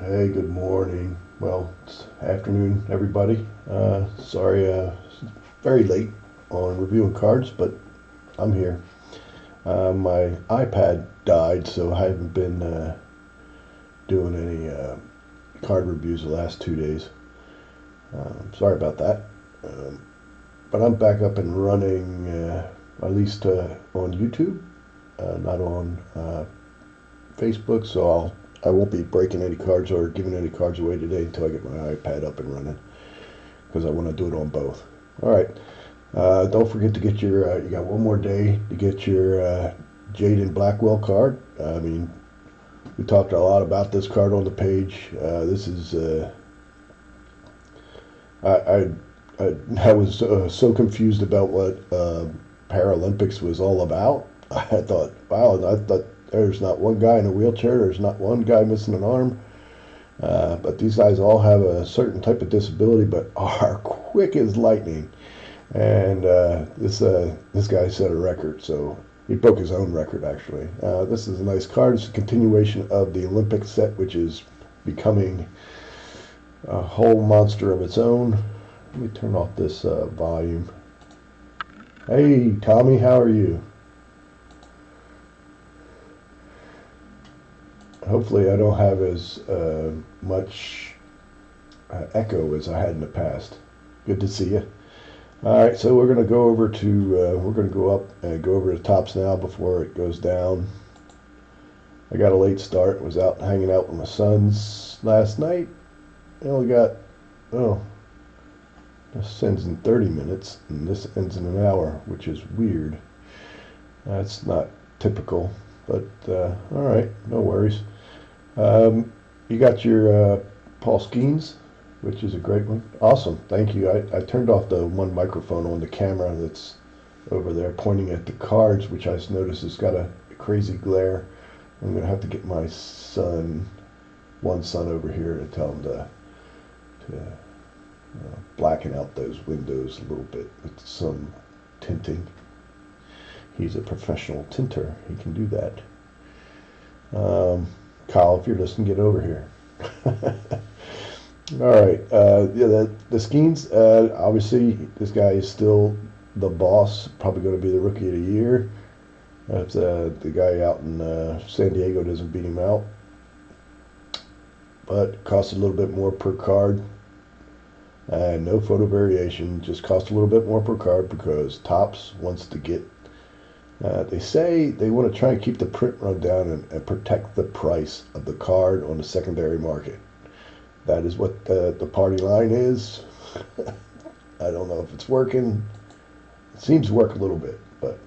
Hey, good morning. Well, it's afternoon, everybody. Sorry, very late on reviewing cards, but I'm here. My iPad died, so I haven't been doing any card reviews the last 2 days. Sorry about that. Um, but I'm back up and running, at least on YouTube, not on Facebook, so I won't be breaking any cards or giving any cards away today until I get my iPad up and running because I want to do it on both. All right. Don't forget to get your. You got one more day to get your Jaden Blackwell card. I mean, we talked a lot about this card on the page. This is. I, I I was so confused about what Paralympics was all about. I thought, wow, I thought there's not one guy in a wheelchair. There's not one guy missing an arm. But these guys all have a certain type of disability, but are quick as lightning. And this guy set a record, so he broke his own record actually. This is a nice card. It's a continuation of the Olympic set, which is becoming a whole monster of its own. Let me turn off this volume. Hey, Tommy, how are you? Hopefully, I don't have as much echo as I had in the past. Good to see you. All right, so we're going to go over to, we're going to go up and go over to Tops Now before it goes down. I got a late start. Was out hanging out with my sons last night. I only got, oh, this ends in 30 minutes, and this ends in an hour, which is weird. That's not typical, but all right, no worries. You got your Paul Skeens, which is a great one. Awesome, thank you. I turned off the one microphone on the camera that's over there pointing at the cards, which I noticed has got a crazy glare. I'm going to have to get my son, one son over here to tell him to blacken out those windows a little bit with some tinting. He's a professional tinter. He can do that. Kyle, if you're listening, get over here. All right. Yeah, the Skeens, obviously, this guy is still the boss, probably going to be the rookie of the year. If the guy out in San Diego doesn't beat him out. But it costs a little bit more per card. And no photo variation, just cost a little bit more per card because Topps wants to get. They say they want to try and keep the print run down and protect the price of the card on the secondary market. That is what the party line is. I don't know if it's working. It seems to work a little bit, but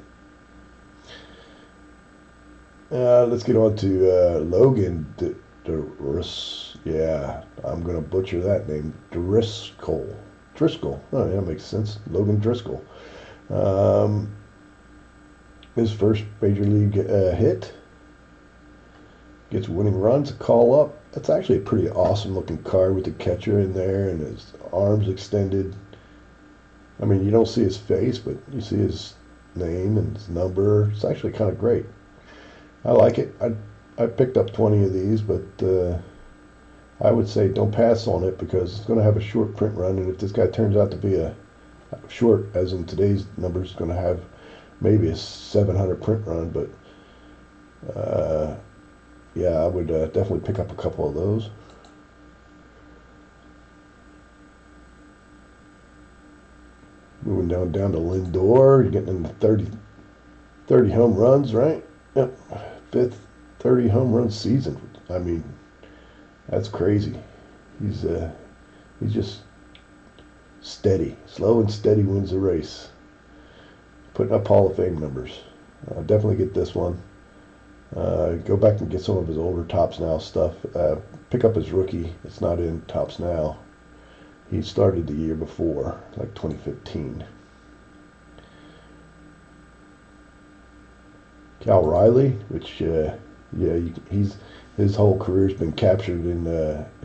let's get on to Logan Driscoll. Yeah, I'm going to butcher that name. Driscoll. Driscoll. Oh, yeah, that makes sense. Logan Driscoll. His first major league hit. Gets winning runs, a call up. That's actually a pretty awesome looking card with the catcher in there and his arms extended. I mean, you don't see his face, but you see his name and his number. It's actually kind of great. I like it. I picked up 20 of these, but I would say don't pass on it because it's going to have a short print run, and if this guy turns out to be a short, as in today's numbers, going to have maybe a 700 print run, but yeah, I would definitely pick up a couple of those. Moving down to Lindor, you're getting into 30 home runs, right? Yep, fifth 30 home run season. I mean, that's crazy. He's just steady, slow and steady wins the race. Putting up Hall of Fame numbers. Definitely get this one. Go back and get some of his older Topps Now stuff. Pick up his rookie. It's not in Topps Now. He started the year before, like 2015. Cal Riley, which his whole career's been captured in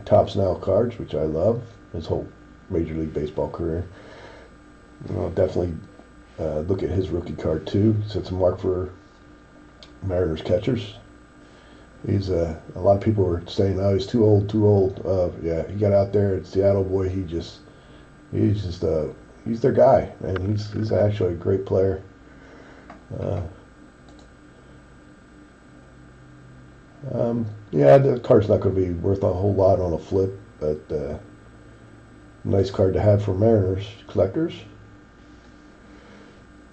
Topps Now cards, which I love. His whole Major League Baseball career. Definitely look at his rookie card too. Sets a mark for Mariners catchers. He's a lot of people were saying, "Oh, he's too old, too old." Yeah, he got out there at Seattle, boy. He's just he's their guy, and he's actually a great player. Uh, yeah, the card's not going to be worth a whole lot on a flip, but nice card to have for Mariners collectors.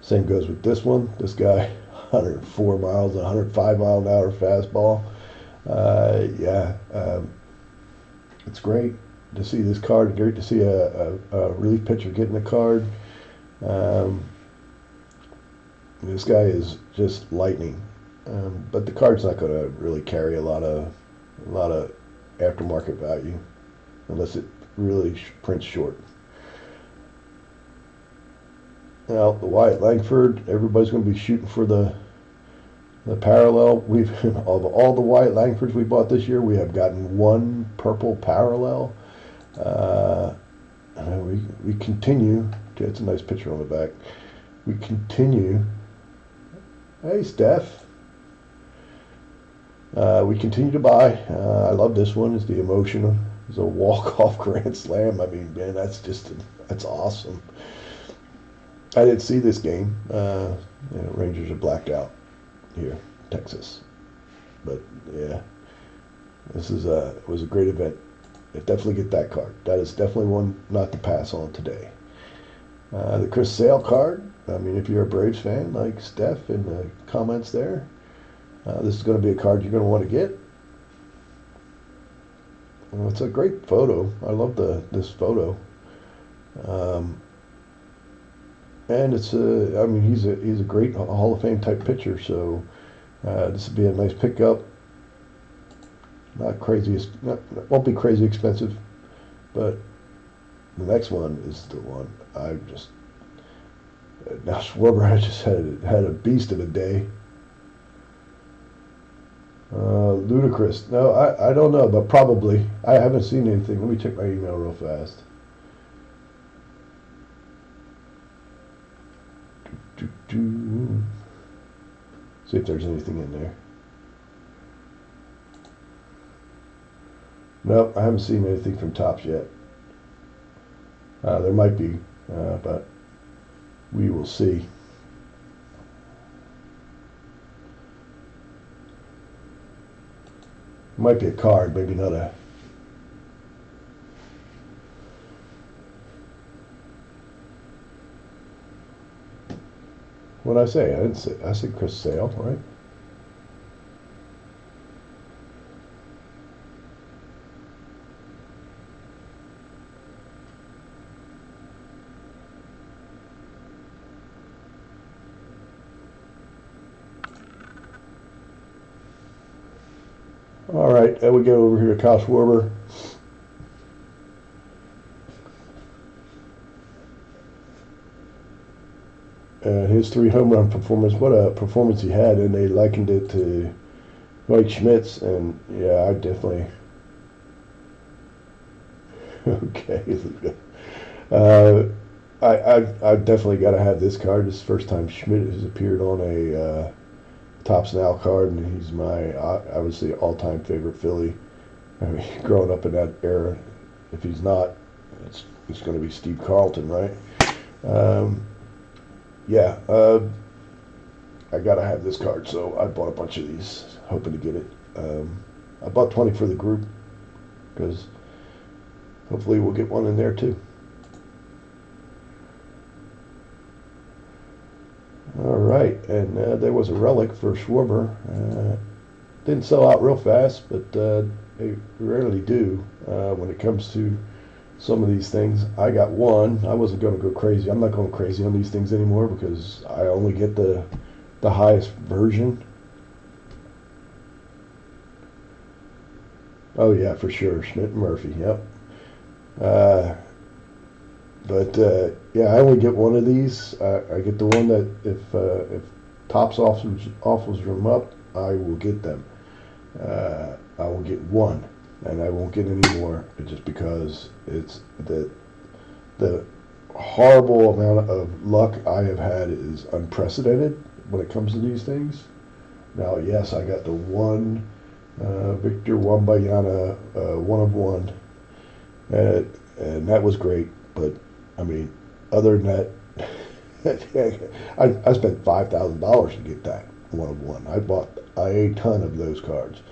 Same goes with this one. This guy, 104 miles, 105 mile an hour fastball. Yeah, it's great to see this card. Great to see a relief pitcher getting a card. Um, this guy is just lightning. But the card's not going to really carry a lot of aftermarket value unless it really prints short. Now the Wyatt Langford, everybody's going to be shooting for the parallel. We've of all the Wyatt Langfords we bought this year, we have gotten one purple parallel. We continue. It's a nice picture on the back. We continue. Hey, Steph. We continue to buy. I love this one. It's the emotion. It's a walk-off grand slam. I mean, man, that's awesome. I didn't see this game. Rangers are blacked out here, Texas. But yeah, it was a great event. Definitely get that card. That is definitely one not to pass on today. The Chris Sale card. I mean, if you're a Braves fan like Steph in the comments there, this is going to be a card you're going to want to get. Well, it's a great photo. I love this photo. And it's I mean, he's a great Hall of Fame type pitcher. So this would be a nice pickup. Not crazy. Won't be crazy expensive, but the next one is the one I just. Now Schwarber has just had a beast of a day. Ludicrous. No, I don't know, but probably. I haven't seen anything. Let me check my email real fast. See if there's anything in there. Nope, I haven't seen anything from Topps yet. There might be, but we will see. Might be a card, maybe not a. What did I say? I said Chris Sale, right? All right, then we go over here to Kyle Schwarber. His 3 home run performance, what a performance he had, and they likened it to Mike Schmidt's, and yeah, I definitely. Okay. I've definitely got to have this card. This is the first time Schmidt has appeared on a Topps Now card, and he's my, I would say, all-time favorite Philly. I mean, growing up in that era, if he's not, it's going to be Steve Carlton, right? Yeah, I got to have this card, so I bought a bunch of these, hoping to get it. I bought 20 for the group, because hopefully we'll get one in there, too. All right, and there was a relic for Schwarber. Didn't sell out real fast, but they rarely do when it comes to some of these things. I got one. I wasn't going to go crazy. I'm not going crazy on these things anymore because I only get the highest version. Oh yeah, for sure, Schmidt and Murphy. Yep. But yeah, I only get one of these. I get the one that if Topps offers them up, I will get them. I will get one, and I won't get any more just because it's the horrible amount of luck I have had is unprecedented when it comes to these things. Now, yes, I got the one Victor Wambayana, 1 of 1. And that was great. But, I mean, other than that, I spent $5,000 to get that 1 of 1. I bought a ton of those cards.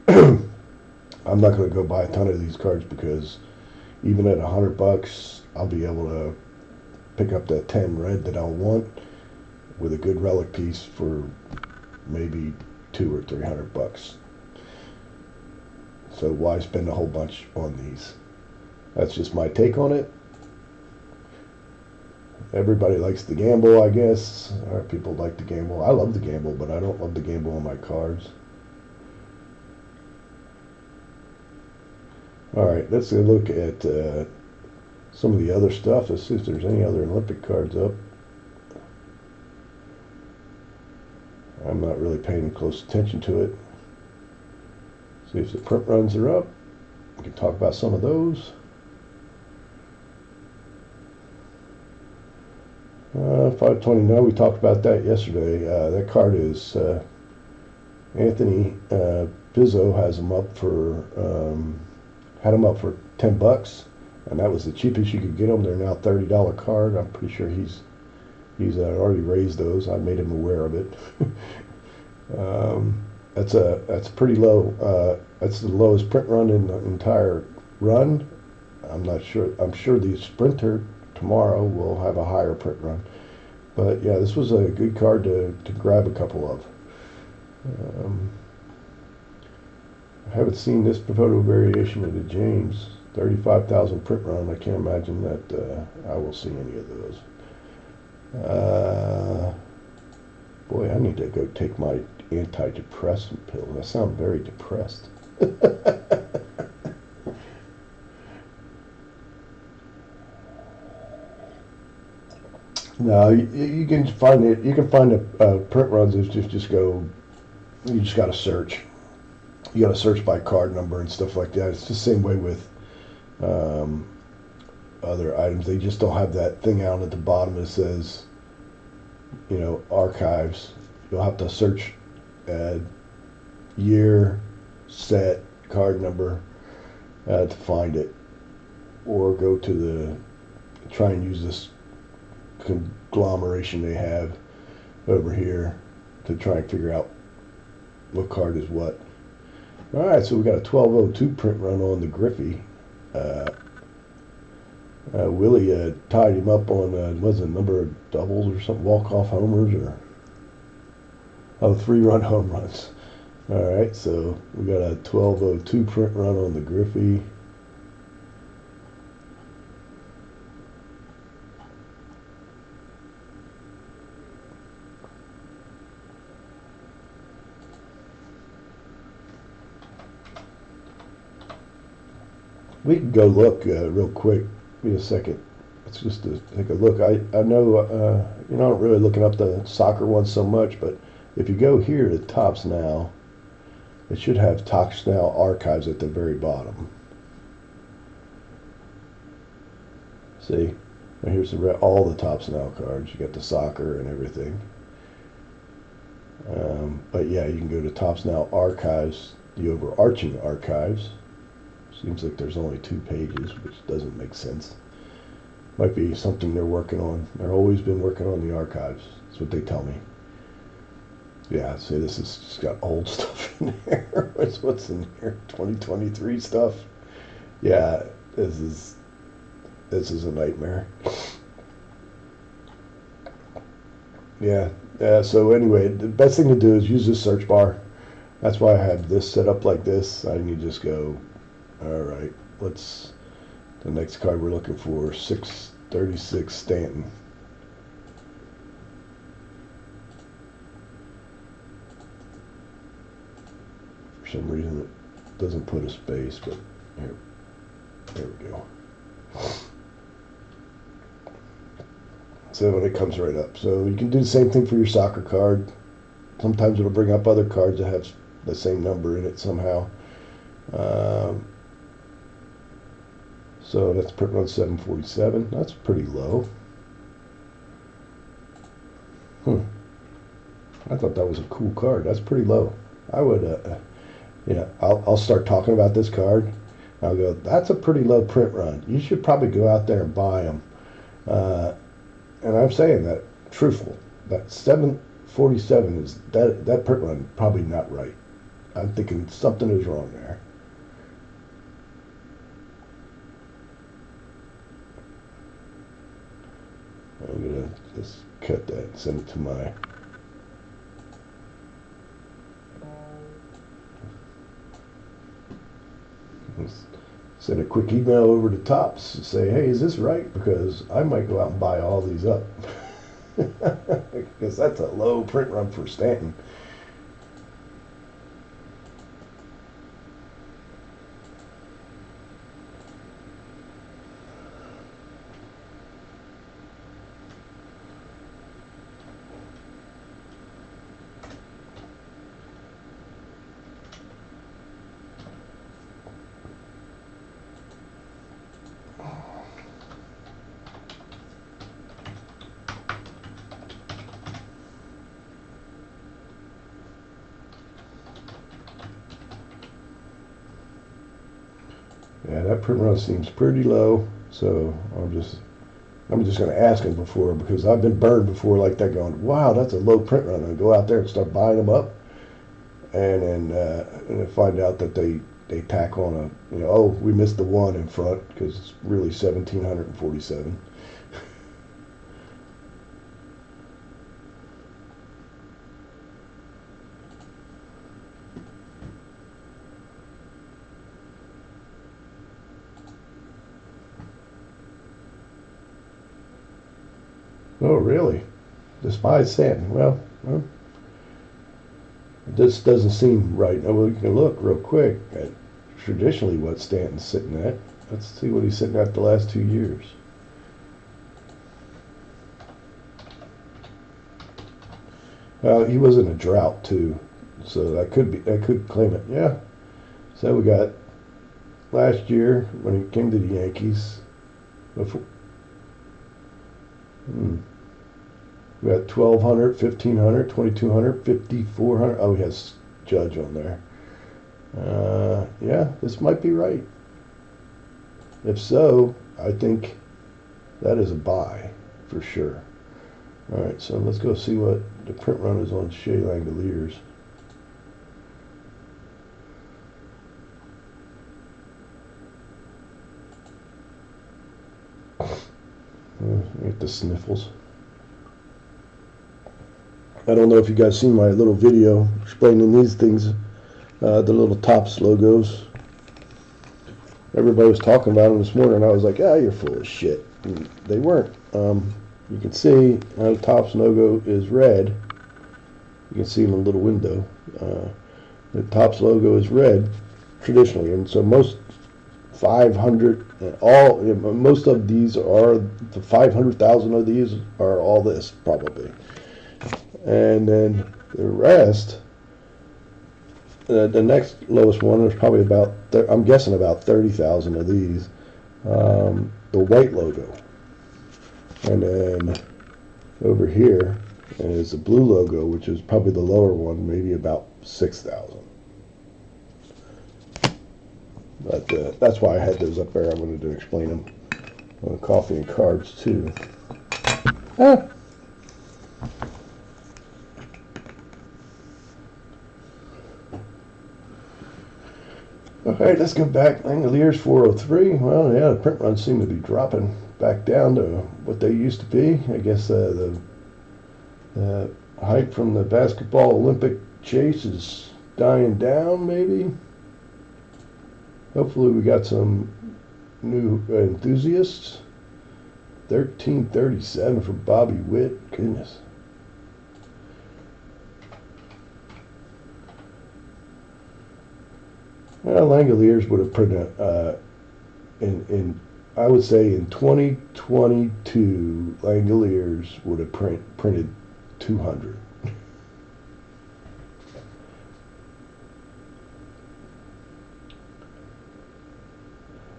I'm not going to go buy a ton of these cards because even at $100, I'll be able to pick up that 10 red that I want with a good relic piece for maybe $200 or $300. So why spend a whole bunch on these? That's just my take on it. Everybody likes to gamble, I guess. Or people like to gamble. I love to gamble, but I don't love to gamble on my cards. All right, let's look at some of the other stuff. Let's see if there's any other Olympic cards up. I'm not really paying close attention to it. See if the print runs are up. We can talk about some of those. 529, we talked about that yesterday. That card is Anthony Pizzo has them up for had them up for $10, and that was the cheapest you could get them. They're now $30 card. I'm pretty sure he's already raised those. I made him aware of it. That's pretty low. That's the lowest print run in the entire run. I'm not sure. I'm sure the Sprinter tomorrow will have a higher print run. But yeah, this was a good card to grab a couple of. I haven't seen this photo variation of the James 35,000 print run. I can't imagine that I will see any of those. Boy, I need to go take my antidepressant pill. I sound very depressed. No, you can find it. You can find the print runs. Is just go. You just got to search. You got to search by card number and stuff like that. It's the same way with other items. They just don't have that thing out at the bottom that says, archives. You'll have to search year, set, card number to find it, or go to try and use this conglomeration they have over here to try and figure out what card is what. All right, so we got a 1202 print run on the Griffey. Willie tied him up on was it number of doubles or something, walk-off homers or 3-run home runs. All right, so we got a 1202 print run on the Griffey. We can go look real quick. Give me a second. Let's just take a look. I know you're not really looking up the soccer ones so much, but if you go here to Topps Now, it should have Topps Now archives at the very bottom. See? Now here's all the Topps Now cards. You got the soccer and everything. But yeah, you can go to Topps Now archives, the overarching archives. Seems like there's only 2 pages, which doesn't make sense. Might be something they're working on. They've always been working on the archives. That's what they tell me. Yeah, see, this is just got old stuff in there. What's in here? 2023 stuff. Yeah, this is a nightmare. Yeah. So anyway, the best thing to do is use this search bar. That's why I have this set up like this. I can just go. All right, the next card we're looking for, 636 Stanton. For some reason it doesn't put a space, but there we go. So it comes right up. So you can do the same thing for your soccer card. Sometimes it'll bring up other cards that have the same number in it somehow. So that's print run 747. That's pretty low. I thought that was a cool card. That's pretty low. I would I'll start talking about this card. I'll go, that's a pretty low print run. You should probably go out there and buy them. And I'm saying that truthful. That 747 is that print run probably not right. I'm thinking something is wrong there. I'm gonna just cut that and send it to my. Send a quick email over to Topps and say, hey, is this right? Because I might go out and buy all these up. Because that's a low print run for Stanton. Yeah, that print run seems pretty low, so I'm just going to ask him before, because I've been burned before like that, going, wow, that's a low print run, and go out there and start buying them up, and then find out that they tack on a, oh, we missed the one in front because it's really 1747. Oh, really? Despise Stanton. Well, this doesn't seem right. Now, we can look real quick at traditionally what Stanton's sitting at. Let's see what he's sitting at the last 2 years. He was in a drought too, so that could claim it. Yeah. So we got last year when he came to the Yankees. Before, we got 1,200, 1,500, 2,200, 5,400. Oh, he has Judge on there. Yeah, this might be right. If so, I think that is a buy for sure. All right, so let's go see what the print run is on Shea Langoliers. Get the sniffles. I don't know if you guys seen my little video explaining these things, the little Topps logos. Everybody was talking about them this morning, and I was like, you're full of shit. And they weren't. You can see the Topps logo is red. You can see in the little window. The Topps logo is red traditionally, and so most 500, most of these are, the 500,000 of these are all this probably. And then the rest, the next lowest one is probably about, I'm guessing about 30,000 of these, the white logo. And then over here is the blue logo, which is probably the lower one, maybe about 6,000. But that's why I had those up there. I wanted to explain them on Coffee and Cards too. Okay, let's go back. Langoliers 403. Well, yeah, the print runs seem to be dropping back down to what they used to be. I guess the hype from the basketball Olympic chase is dying down, maybe. Hopefully we got some new enthusiasts. 1337 for Bobby Witt. Goodness. Well, Langoliers would have printed I would say in 2022, Langoliers would have printed 200.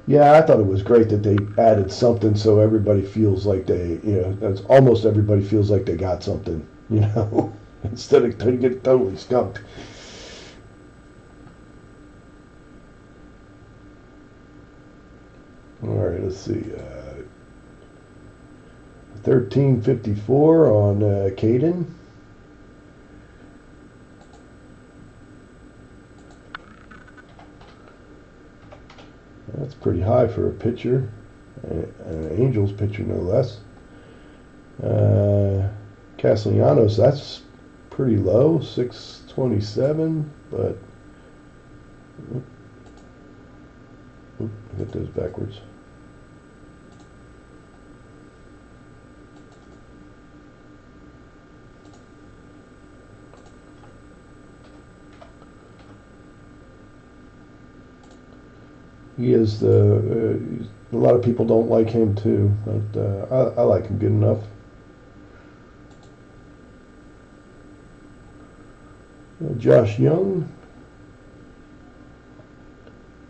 Yeah, I thought it was great that they added something so everybody feels like that's almost everybody feels like they got something, instead of getting totally skunked. right, let's see. 1354 on Caden. That's pretty high for a pitcher, an Angels pitcher no less. Castellanos, that's pretty low, 627, but I got those backwards. He is a lot of people don't like him too, but I like him good enough. Josh Young,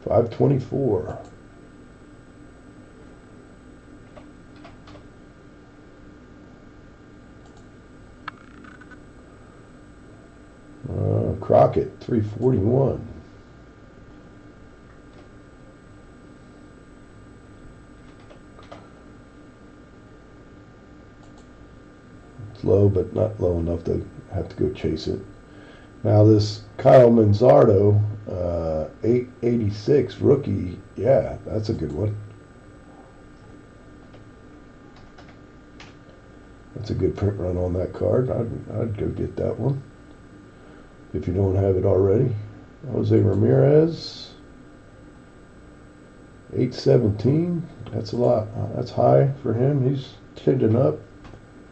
524. Crockett, 341. It's low, but not low enough to have to go chase it. Now this Kyle Manzardo, 886 rookie, yeah, that's a good one. That's a good print run on that card. I'd go get that one if you don't have it already. Jose Ramirez, 817. That's a lot. That's high for him. He's trending up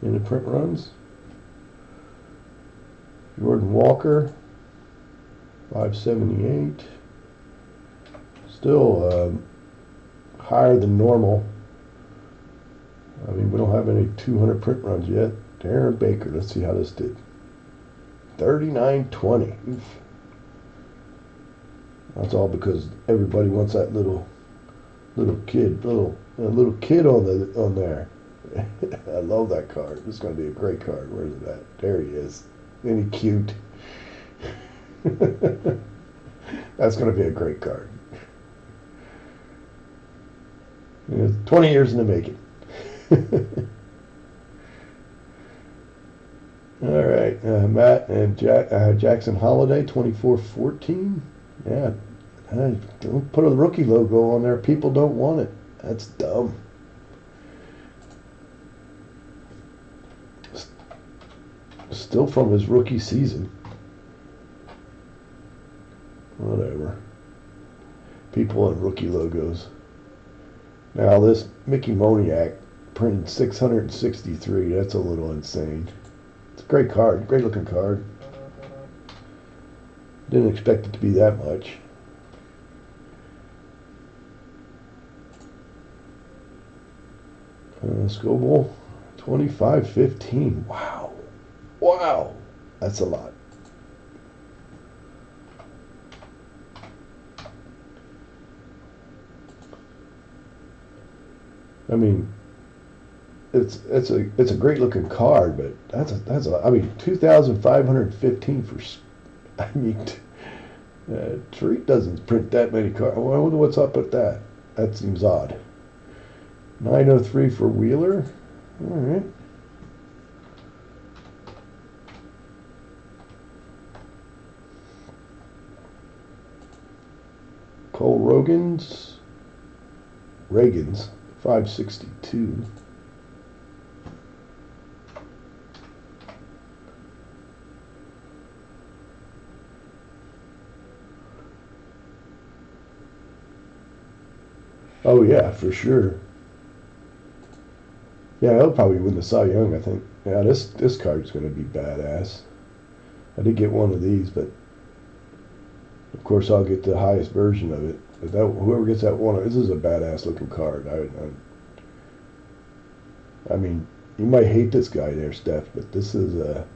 in the print runs. Jordan Walker, 578. Still higher than normal. I mean, we don't have any 200 print runs yet. Darren Baker, let's see how this did. 3920. Oof. That's all because everybody wants that little kid on there. I love that card. This is going to be a great card. Where's it at? There he is. Isn't he cute? That's going to be a great card. 20 years in the making. All right, Matt and Jackson Holiday, 2414. Yeah, don't put a rookie logo on there. People don't want it. That's dumb. Still from his rookie season. Whatever. People and rookie logos. Now this Mickey Moniak printed 663. That's a little insane. It's a great card. Great looking card. Didn't expect it to be that much. Scoble, 2515. Wow. Wow. That's a lot. I mean, it's a great looking card, but that's a I mean 2,515 for. I mean, Treat doesn't print that many cards. I wonder what's up with that. That seems odd. 903 for Wheeler. All right. Cole Reagans, 562. Oh yeah, for sure. Yeah, he'll probably win the Cy Young, I think. Yeah, this card's going to be badass. I did get one of these, but of course I'll get the highest version of it. But whoever gets that one, this is a badass looking card. I mean, you might hate this guy there, Steph, but this is a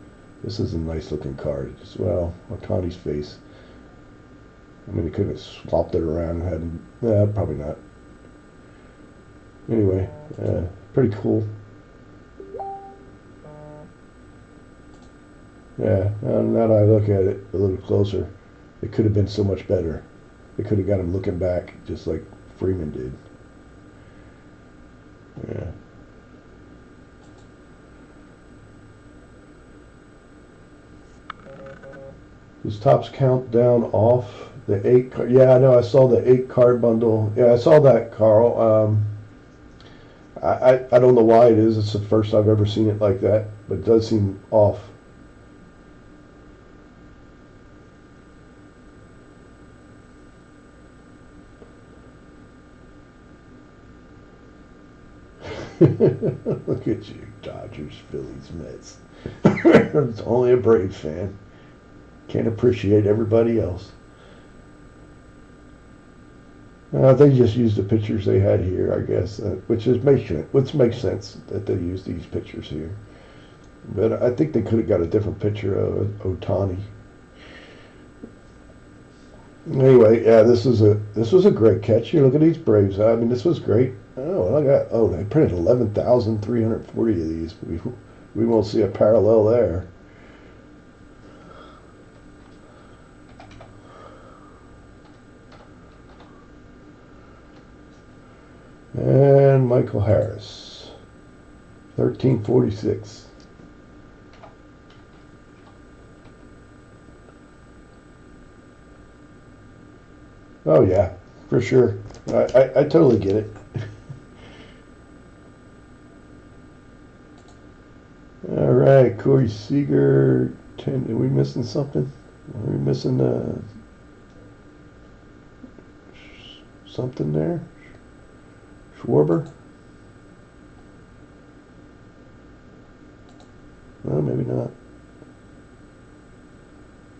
nice looking card. Well, Otani's face. I mean, he could have swapped it around and had, probably not. Anyway, pretty cool. Yeah, now that I look at it a little closer, it could have been so much better. They could have got him looking back just like Freeman did. Yeah. Does Topps Countdown off the 8? Yeah, I know. I saw the 8 card bundle. Yeah, I saw that, Carl. I don't know why it is. It's the first I've ever seen it like that, but it does seem off. Look at you, Dodgers, Phillies, Mets. It's only a Braves fan. Can't appreciate everybody else. They just used the pictures they had here, I guess, which makes sense that they use these pictures here. But I think they could have got a different picture of Ohtani. Anyway, yeah, this was a great catch. You look at these Braves. I mean, this was great. They printed 11,340 of these. We won't see a parallel there. And Michael Harris, 1346. Oh yeah, for sure. I totally get it. All right, Corey Seager. Are we missing something? Are we missing something there? Schwarber? Well, maybe not.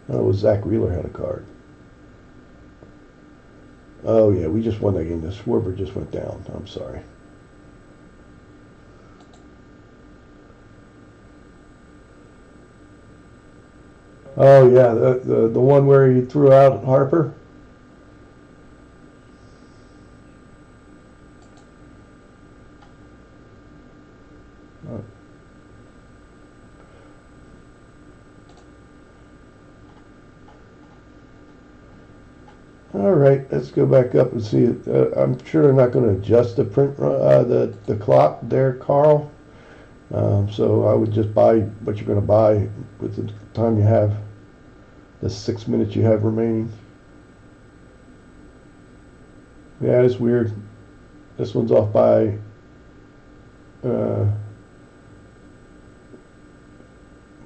Oh, it was Zach Wheeler had a card. Oh, yeah, we just won that game. The Schwarber just went down. I'm sorry. Oh, yeah, the one where he threw out Harper? All right, let's go back up and see it. I'm sure they're not going to adjust the print, the clock there, Carl. So I would just buy what you're going to buy with the time you have, the 6 minutes you have remaining. Yeah, it's weird. This one's off by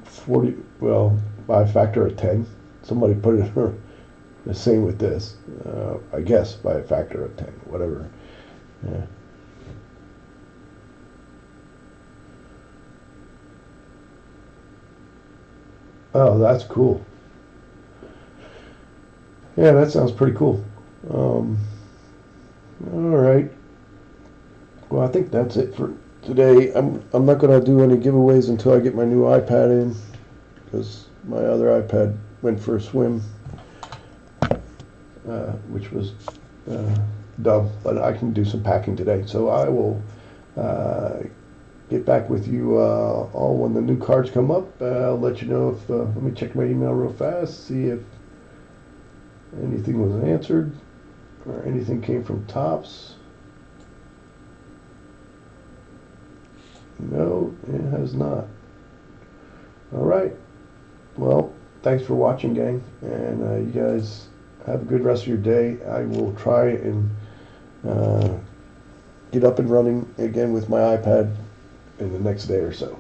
40, well, by a factor of 10. Somebody put it the same with this. I guess by a factor of 10, whatever. Yeah. Oh, that's cool. Yeah, that sounds pretty cool. All right. Well, I think that's it for today. I'm not going to do any giveaways until I get my new iPad in, because my other iPad went for a swim, which was dumb. But I can do some packing today, so I will get back with you all when the new cards come up. I'll let you know if. Let me check my email real fast, see if anything was answered or anything came from Topps. No, it has not. All right. Well, thanks for watching, gang, and you guys have a good rest of your day. I will try and get up and running again with my iPad in the next day or so.